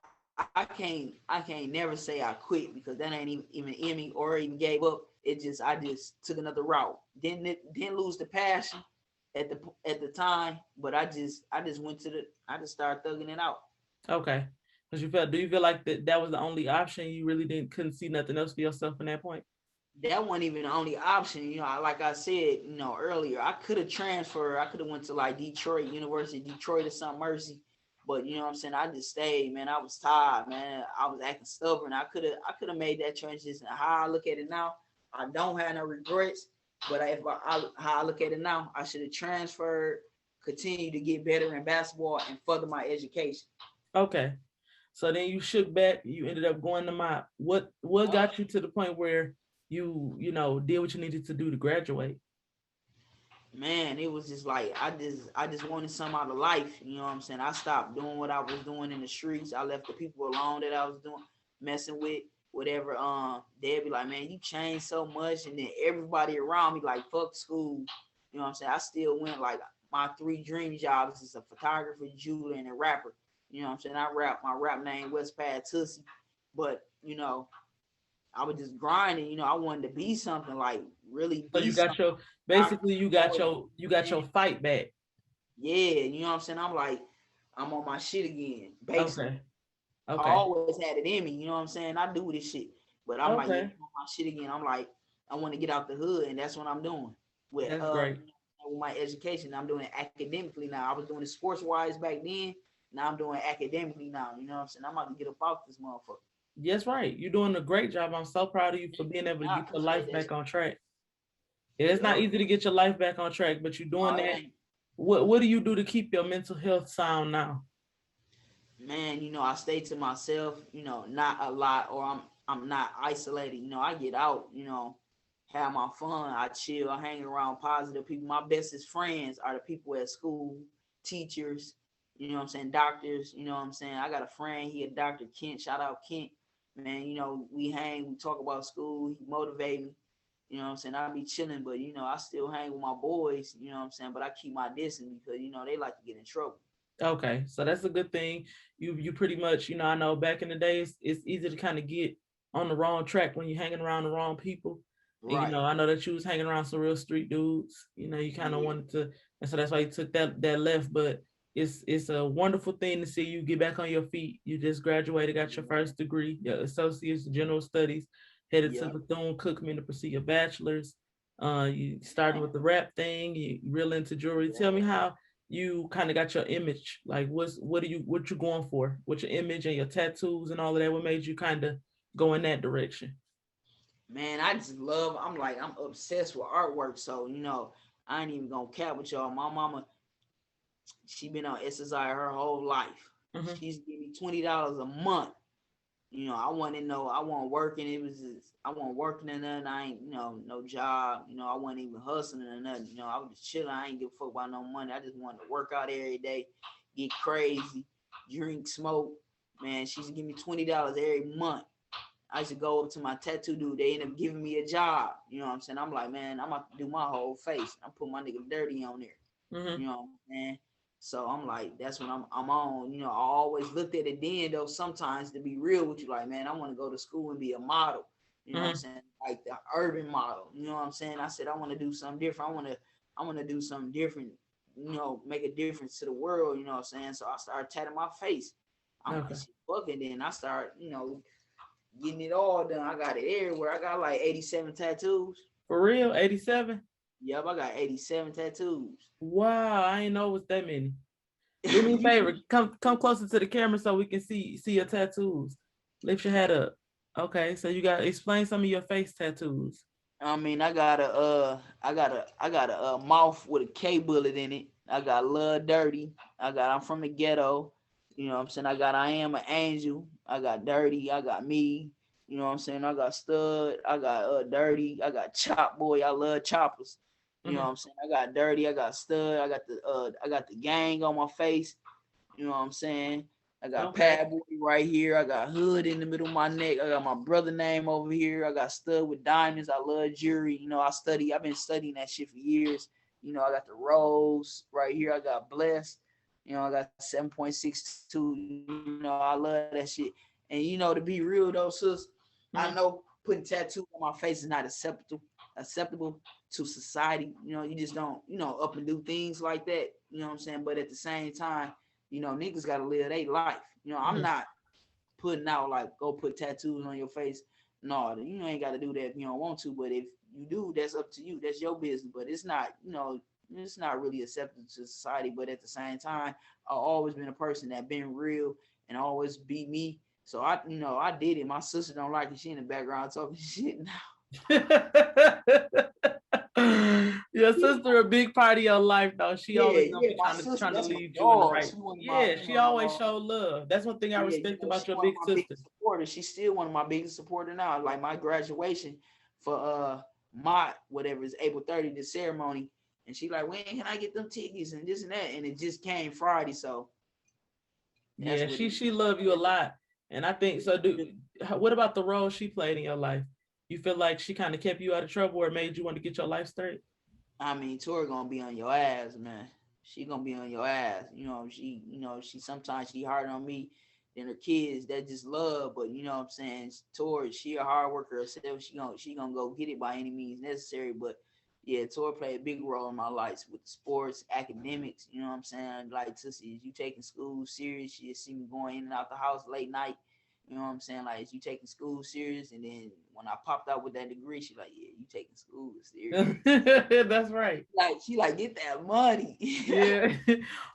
I can't never say I quit, because that ain't even in me or even gave up. I just took another route. Didn't lose the passion at the time, but I just started thugging it out. Okay. Do you feel like that was the only option? You really couldn't see nothing else for yourself in that point? That wasn't even the only option. You know, like I said, earlier, I could have transferred. I could have went to like Detroit, University of Detroit or St. Mercy. But you know what I'm saying? I just stayed, man. I was tired, man. I was acting stubborn. I could have made that transition. How I look at it now, I don't have no regrets. But how I look at it now, I should have transferred, continue to get better in basketball, and further my education. Okay. So then you shook back. You ended up going to MOP. What got you to the point where you did what you needed to do to graduate? Man, it was just like I just wanted some out of life. You know what I'm saying? I stopped doing what I was doing in the streets. I left the people alone that I was doing, messing with, whatever. They'd be like, man, you changed so much. And then everybody around me like, fuck school. You know what I'm saying? I still went, like, my 3 dream jobs is a photographer, jeweler, and a rapper. You know what I'm saying? I rap, my rap name Westpad Tootsie. But, I was just grinding, I wanted to be something, like really be. So you got something. you got your fight back. Yeah, you know what I'm saying? I'm like, I'm on my shit again. Basically. Okay. I always had it in me, you know what I'm saying? I do this shit. But I'm like, yeah, I'm on my shit again. I'm like, I want to get out the hood, and that's what I'm doing. That's great. With my education, I'm doing it academically now. I was doing it sports wise back then. Now I'm doing it academically now. You know what I'm saying? I'm about to get up off this motherfucker. Yes, right. You're doing a great job. I'm so proud of you for being able to get your life back on track. It's not easy to get your life back on track, but you're doing that. What do you do to keep your mental health sound now? Man, I stay to myself, not a lot, or I'm not isolated. I get out, have my fun, I chill, I hang around positive people. My bestest friends are the people at school, teachers, you know what I'm saying, doctors, you know what I'm saying. I got a friend, he a doctor, Kent, shout out Kent. Man, we hang, we talk about school, he motivate me. You know what I'm saying? I be chilling, but I still hang with my boys, you know what I'm saying? But I keep my distance because they like to get in trouble. Okay, so that's a good thing. You pretty much, I know back in the days, it's easy to kind of get on the wrong track when you're hanging around the wrong people. And, Right. I know that you was hanging around some real street dudes. You kind of wanted to, and so that's why you took that left. But it's a wonderful thing to see you get back on your feet. You just graduated, got your first degree, your associate's in general studies, headed to Yep. Bethune-Cookman to pursue your bachelor's. You started Man. with the rap thing. You real into jewelry. Tell me how you kind of got your image. Like, what you going for? What's your image and your tattoos and all of that? What made you kind of go in that direction? Man, I just love. I'm obsessed with artwork. So I ain't even gonna cap with y'all. My mama, she been on SSI her whole life. Mm-hmm. She's giving me $20 a month. I want to know. I wasn't working. I wasn't working or nothing. I ain't no job. I wasn't even hustling or nothing. I was just chilling. I ain't give a fuck about no money. I just wanted to work out every day, get crazy, drink, smoke. Man, she's giving me $20 every month. I used to go up to my tattoo dude. They end up giving me a job. You know what I'm saying? I'm like, man, I'm about to do my whole face. I'm put my nigga Dirty on there. Mm-hmm. You know, man. So I'm like, that's when I'm on. I always looked at it then though. Sometimes to be real with you, like, man, I want to go to school and be a model. You know what I'm saying? Like the urban model. You know what I'm saying? I said I want to do something different. I want to do something different. Make a difference to the world. You know what I'm saying? So I started tatting my face. I'm like, fucking. Then I start, getting it all done. I got it everywhere. I got like 87 tattoos. For real, 87. Yep, I got 87 tattoos. Wow, I ain't know it was that many. Do me a favor, come closer to the camera so we can see your tattoos. Lift your head up. Okay, so you got explain some of your face tattoos. I mean, I got a mouth with a K bullet in it. I got Love Dirty. I'm from the ghetto. You know what I'm saying? I am an angel. I got Dirty. I got me. You know what I'm saying? I got Stud. I got Dirty. I got Chop Boy. I love choppers. You know what I'm saying? I got Dirty. I got Stud. I got the gang on my face. You know what I'm saying? I got Pad Boy right here. I got Hood in the middle of my neck. I got my brother name over here. I got Stud with diamonds. I love jewelry. I've been studying that shit for years. I got the Rose right here. I got Blessed. I got 7.62. I love that shit. And to be real though, sis, I know putting tattoos on my face is not acceptable to society. You just don't, up and do things like that. You know what I'm saying? But at the same time, niggas gotta live their life. I'm not putting out like go put tattoos on your face. No, you ain't gotta do that if you don't want to. But if you do, that's up to you. That's your business. But it's not, it's not really acceptable to society. But at the same time, I've always been a person that been real and always be me. So I did it. My sister don't like it. She in the background talking shit now. Your sister a big part of your life though. She always gonna be trying to lead you in the right. Yeah, she always show love. That's one thing I respect about your big sister. She's still one of my biggest supporters now. Like my graduation for my whatever is April 30th, the ceremony, and she like, when can I get them tickets and this and that, and it just came Friday. So yeah, she love you a lot, and I think so. What about the role she played in your life? You feel like she kind of kept you out of trouble or made you want to get your life straight? I mean, Tori gonna be on your ass, man. She gonna be on your ass. She sometimes she harder on me than her kids. That just love, but you know what I'm saying. Tori, she a hard worker herself. She gonna go get it by any means necessary. But yeah, Tori played a big role in my life with sports, academics. You know what I'm saying. Like Tootsie, you taking school serious. She just see me going in and out the house late night. You know what I'm saying? Like, you taking school serious, and then when I popped out with that degree, she like, yeah, you taking school serious. That's right. She like, get that money. Yeah.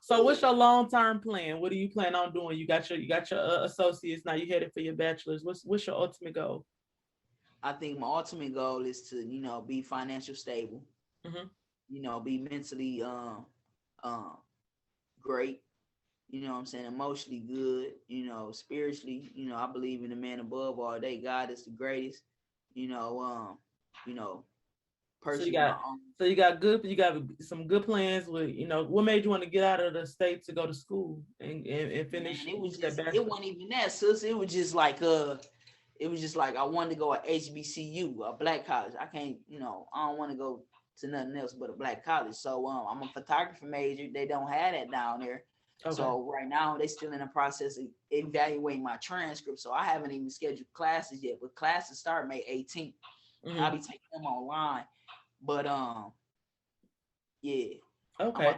So what's your long-term plan? What do you plan on doing? You got your associates, now you headed for your bachelor's. What's your ultimate goal? I think my ultimate goal is to, be financially stable. Be mentally great. You know what I'm saying? Emotionally good, spiritually, I believe in the man above all day. God is the greatest, person. So you got some good plans with, what made you want to get out of the state to go to school and finish? Man, it wasn't even that, sis. It was just like I wanted to go at HBCU, a black college. I can't, I don't want to go to nothing else but a black college. So I'm a photography major. They don't have that down there. Okay. So right now they still in the process of evaluating my transcript. So I haven't even scheduled classes yet, but classes start May 18th. I'll be taking them online. But yeah. Okay.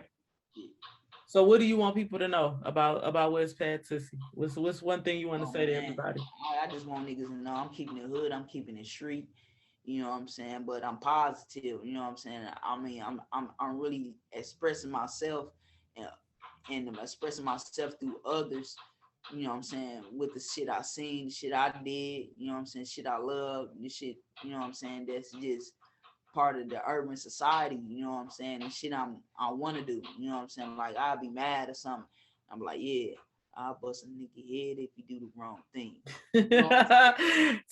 So what do you want people to know about West Pad Tootsie? What's one thing you want to say to everybody? I just want niggas to know I'm keeping it hood, I'm keeping it street, you know what I'm saying? But I'm positive, you know what I'm saying? I mean, I'm really expressing myself and expressing myself through others, you know what I'm saying, with the shit I seen, the shit I did, you know what I'm saying, shit I love, the shit, you know what I'm saying, that's just part of the urban society, you know what I'm saying, and shit I want to do, you know what I'm saying, like I'll be mad or something, I'm like, yeah, I'll bust a nigga head if you do the wrong thing. You know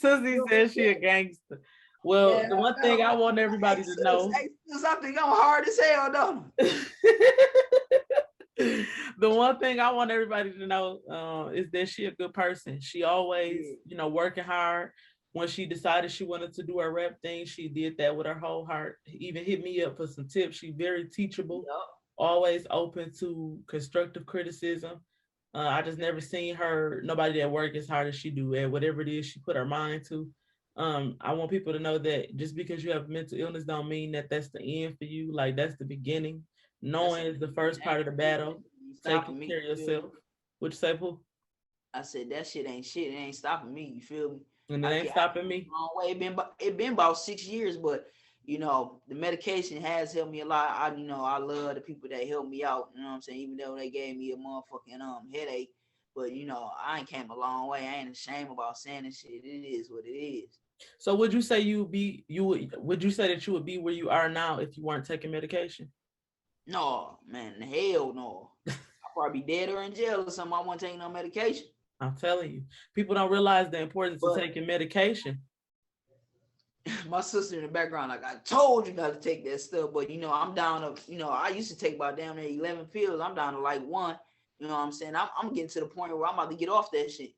Tootsie says she a gangster. Well, the one thing I want everybody to know. I think I'm hard as hell, don't The one thing I want everybody to know is that she a good person. She always, you know, working hard. When she decided she wanted to do her rap thing, she did that with her whole heart. Even hit me up for some tips. She's very teachable, always open to constructive criticism. I just never seen nobody that work as hard as she do at whatever it is she put her mind to. I want people to know that just because you have mental illness don't mean that that's the end for you. Like that's the beginning. Knowing is the first part of the battle. Taking care of yourself. What you say, Pooh? I said that shit ain't shit. It ain't stopping me. You feel me? And it ain't stopping me. It been about 6 years, but you know the medication has helped me a lot. I love the people that helped me out. You know what I'm saying? Even though they gave me a motherfucking headache, but you know I ain't came a long way. I ain't ashamed about saying this shit. It is what it is. So would you say would you say that you would be where you are now if you weren't taking medication? No, man, hell no. I'd probably be dead or in jail or something. I wasn't taking no medication. I'm telling you, people don't realize the importance of taking medication. My sister in the background, like, I told you not to take that stuff, but you know, I'm down to, you know, I used to take about damn near 11 pills. I'm down to like one. You know what I'm saying? I'm getting to the point where I'm about to get off that shit.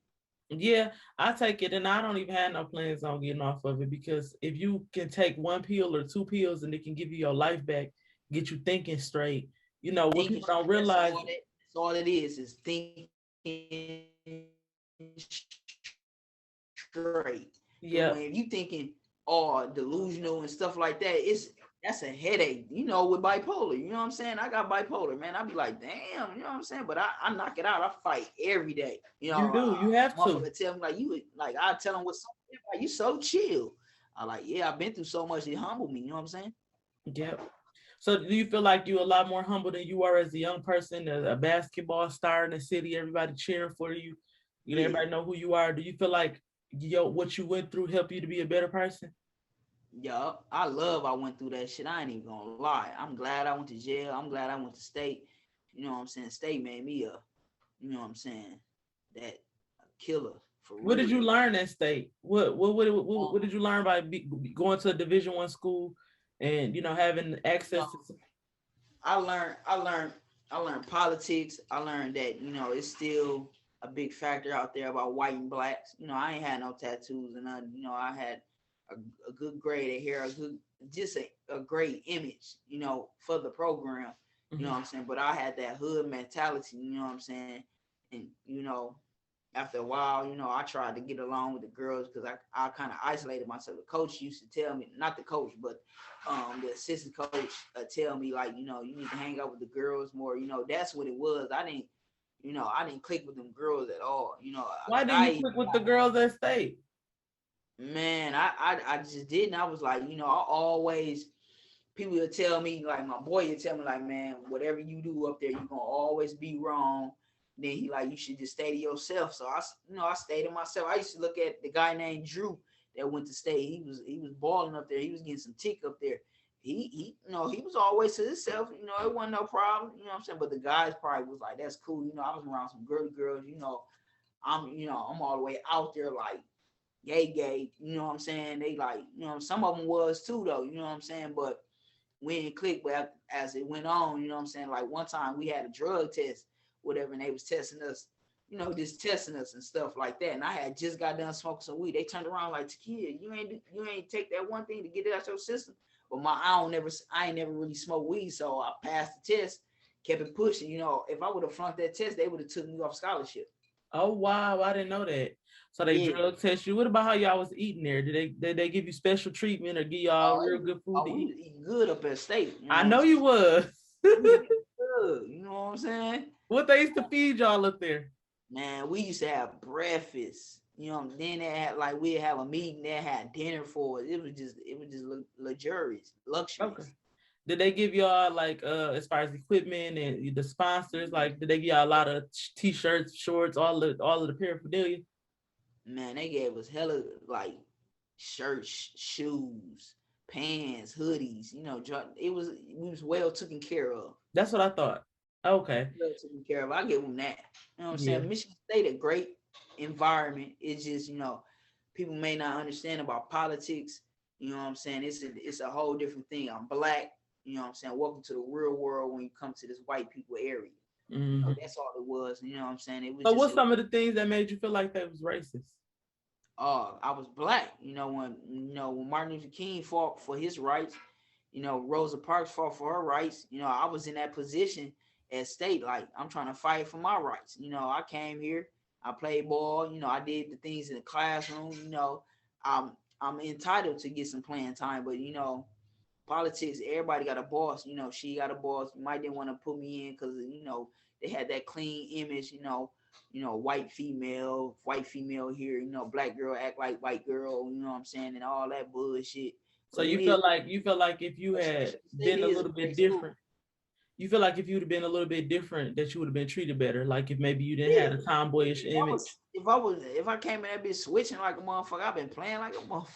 Yeah, I take it, and I don't even have no plans on getting off of it, because if you can take one pill or two pills and it can give you your life back, get you thinking straight. You know, what people don't realize. That's all it is thinking straight. Yeah. If you thinking delusional and stuff like that, that's a headache, you know, with bipolar. You know what I'm saying? I got bipolar, man. I be like, damn, you know what I'm saying? But I knock it out. I fight every day. You know, you do. You have to. Tell me I tell them what's like, you so chill. I like, yeah, I've been through so much. It humbled me. You know what I'm saying? Yep. So do you feel like you're a lot more humble than you are as a young person, a basketball star in the city, everybody cheering for you, everybody know who you are? Do you feel like what you went through helped you to be a better person? Yeah, I went through that shit. I ain't even gonna lie. I'm glad I went to jail. I'm glad I went to state. You know what I'm saying? State made me you know what I'm saying, that a killer for real. What did you learn at state? What did you learn by going to a Division I school and having access to? I learned politics. I learned that it's still a big factor out there about white and blacks. I ain't had no tattoos and I had a good grade of hair, a great image, for the program. You know what I'm saying? But I had that hood mentality, you know what I'm saying? And after a while, I tried to get along with the girls because I kind of isolated myself. The coach used to tell me, not the coach, but the assistant coach tell me, like, you need to hang out with the girls more. That's what it was. I didn't click with them girls at all. Why didn't you click with the girls at state? Man, I just didn't. I was like, I always, people would tell me, like my boy would tell me, like, man, whatever you do up there, you're gonna always be wrong. Then he like, you should just stay to yourself. So I stayed to myself. I used to look at the guy named Drew that went to state. He was balling up there. He was getting some tick up there. He he was always to himself. It wasn't no problem. You know what I'm saying? But the guys probably was like, that's cool. I was around some girly girls. I'm all the way out there like gay. You know what I'm saying? They like, some of them was too though. You know what I'm saying? But we didn't click. But as it went on, you know what I'm saying? Like one time we had a drug test, whatever, and they was testing us, just testing us and stuff like that. And I had just got done smoking some weed. They turned around like, Takiyah, you ain't take that one thing to get it out your system. But I ain't never really smoked weed, so I passed the test, kept it pushing. If I would have flunked that test, they would have took me off scholarship. Oh wow, I didn't know that. So they Yeah. drug test you. What about how y'all was eating there? Did they give you special treatment or give y'all real good food to We eat? was eating good up at state. You I know what I'm know saying? you was. We was eating good. You know what I'm saying? What they used to feed y'all up there? Man, we used to have breakfast. You know, then they had like we'd have a meeting, they had dinner for us. It was just luxurious, Okay. luxurious. Did they give y'all like as far as equipment and the sponsors? Like, did they give y'all a lot of t-shirts, shorts, all of the paraphernalia? Man, they gave us hella like shirts, shoes, pants, hoodies. You know, we was well taken care of. That's what I thought. Okay. Well taken care of. I give them that. You know what I'm Yeah. saying? Michigan State, a great environment. It's just, people may not understand about politics. You know what I'm saying? It's a whole different thing. I'm black. You know what I'm saying? Welcome to the real world when you come to this white people area. Mhm. That's all it was. You know what I'm saying? It was So just what's some of the things that made you feel like that was racist? I was black. When Martin Luther King fought for his rights, Rosa Parks fought for her rights. I was in that position at state, like I'm trying to fight for my rights. I came here, I played ball. I did the things in the classroom. I'm I'm entitled to get some playing time, but politics. Everybody got a boss. She got a boss. Might didn't want to put me in because they had that clean image. White female here. Black girl act like white girl. You know what I'm saying, and all that bullshit. So But it you is. feel like if you had Michigan State been a is a little bit great school. different, you feel like if you'd have been a little bit different, that you would have been treated better. Like if maybe you didn't Yeah. have a tomboyish image. If I came in that bitch switching like a motherfucker, I've been playing like a motherfucker.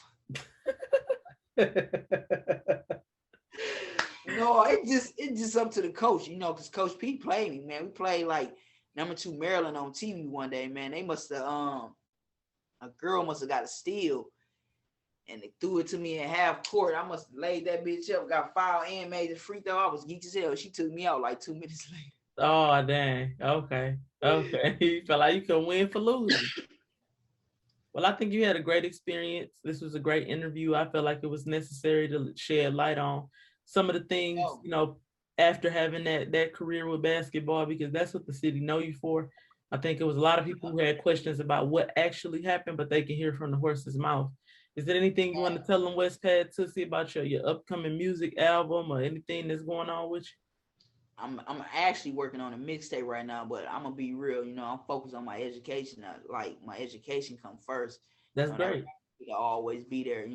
No, it's just up to the coach, because Coach P played me, man. We played like #2 Maryland on TV one day, man. They must have a girl must have got a steal and they threw it to me in half court. I must have laid that bitch up, got fouled and made the free throw. I was geeked as hell. She took me out like 2 minutes later. Oh dang. Okay. Okay. You felt like you could win for losing. Well, I think you had a great experience. This was a great interview. I felt like it was necessary to shed light on some of the things, after having that career with basketball, because that's what the city know you for. I think it was a lot of people who had questions about what actually happened, but they can hear from the horse's mouth. Is there anything you want to tell them, Westpad Tootsie, about your upcoming music album or anything that's going on with you? I'm actually working on a mixtape right now, but I'm gonna be real. I'm focused on my education. Like my education come first. That's great. It'll always be there.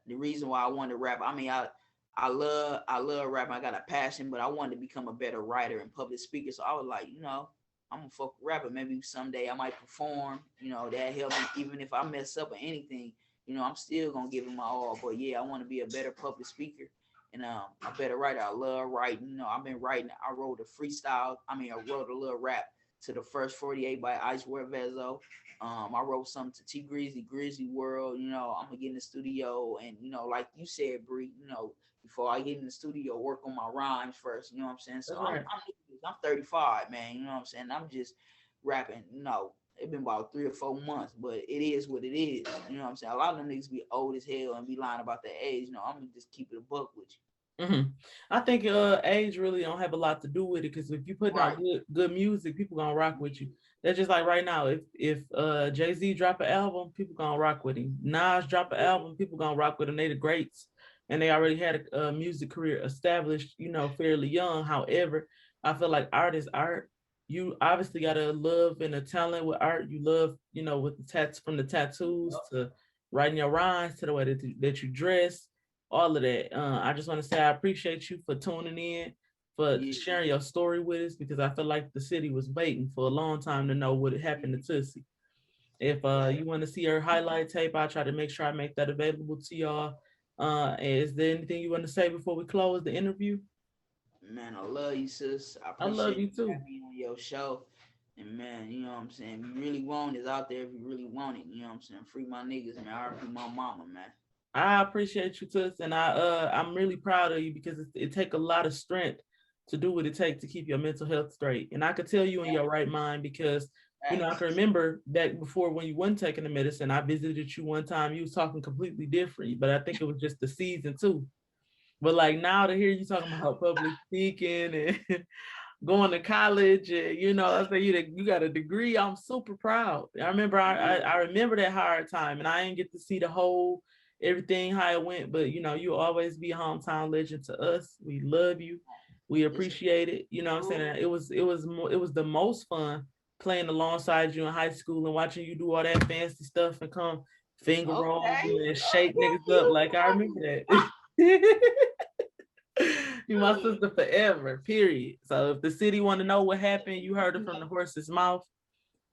The reason why I wanted to rap. I mean, I love rapping. I got a passion, but I wanted to become a better writer and public speaker. So I was like, I'm gonna fuck with rapping. Maybe someday I might perform. That help me. Even if I mess up or anything, I'm still gonna give it my all. But yeah, I want to be a better public speaker and a better writer. I love writing. I've been writing. I wrote a freestyle. I wrote a little rap to the first 48 by Icewear Vezo. I wrote something to T Grizzly World. I'm gonna get in the studio and like you said, Bree. Before I get in the studio, work on my rhymes first. You know what I'm saying? So I'm 35, man. You know what I'm saying? I'm just rapping. It's been about 3 or 4 months, but it is what it is. You know what I'm saying? A lot of them niggas be old as hell and be lying about their age. I'm gonna just keep it a buck with you. Mm-hmm. I think age really don't have a lot to do with it, because if you put out good music, people gonna rock with you. That's just like right now. If Jay-Z drop an album, people gonna rock with him. Nas drop an album, people gonna rock with him. They the greats, and they already had a music career established, fairly young. However, I feel like art is art. You obviously got a love and a talent with art. You love, with the tats, from the tattoos to writing your rhymes to the way that you dress, all of that. I just want to say I appreciate you for tuning in, for sharing your story with us, because I feel like the city was waiting for a long time to know what had happened to Tootsie. If you want to see her highlight tape, I'll try to make sure I make that available to y'all. Is there anything you want to say before we close the interview? Man, I love you, sis. I love you too. Being on your show. And man, you know what I'm saying? If you really want it, it's out there if you really want it. You know what I'm saying? Free my niggas, man. I free my mama, man. I appreciate you, Tuss, and I'm really proud of you, because it take a lot of strength to do what it takes to keep your mental health straight. And I could tell you in your right mind, because I can remember back before when you weren't taking the medicine, I visited you one time, you was talking completely different, but I think it was just the season too. But like now to hear you talking about public speaking and going to college, and I say you got a degree. I'm super proud. I remember I remember that hard time, and I didn't get to see the whole everything how it went, but you always be a hometown legend to us. We love you. We appreciate it. You know what I'm saying? It was the most fun playing alongside you in high school and watching you do all that fancy stuff and come finger roll and shake niggas up. Like I remember that. You my sister forever, period. So if the city want to know what happened, you heard it from the horse's mouth.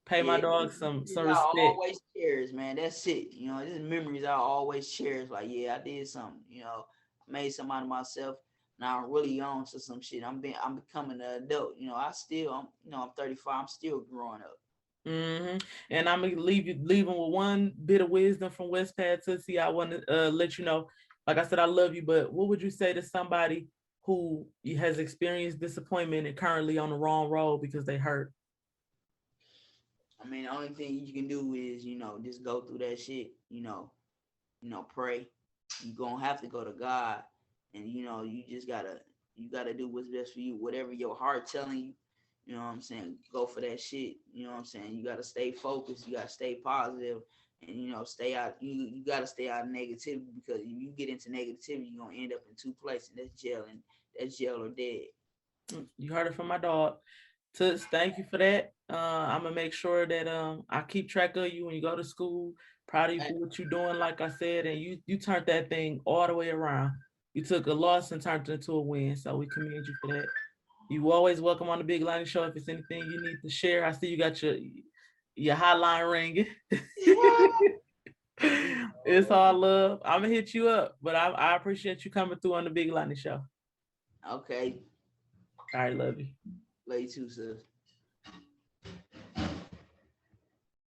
Pay my dog some respect. Always cherish, man. That's it. These memories I always cherish. Like, yeah, I did something. I made something out of myself. Now I'm really on to some shit. I'm becoming an adult. I'm 35. I'm still growing up. Mm-hmm. And I'm gonna leaving with one bit of wisdom from West Pad Tootsie. I want to let you know, like I said, I love you, but what would you say to somebody who has experienced disappointment and currently on the wrong road because they hurt? I mean, the only thing you can do is, just go through that shit, pray. You're gonna have to go to God, and you just gotta do what's best for you. Whatever your heart telling you, you know what I'm saying, go for that shit. You know what I'm saying? You gotta stay focused, you gotta stay positive, and stay out. You gotta stay out of negativity, because if you get into negativity, you're gonna end up in two places. That's jail or dead. You heard it from my dog. Toots, thank you for that. I'm gonna make sure that I keep track of you when you go to school. Proud of you for what you're doing, like I said, and you turned that thing all the way around. You took a loss and turned it into a win, so we commend you for that. You always welcome on the Big Lonnie Show if it's anything you need to share. I see you got your hotline ringing. It's all love. I'm gonna hit you up, but I appreciate you coming through on the Big Lonnie Show. Okay. All right, love you. Love you too, sis.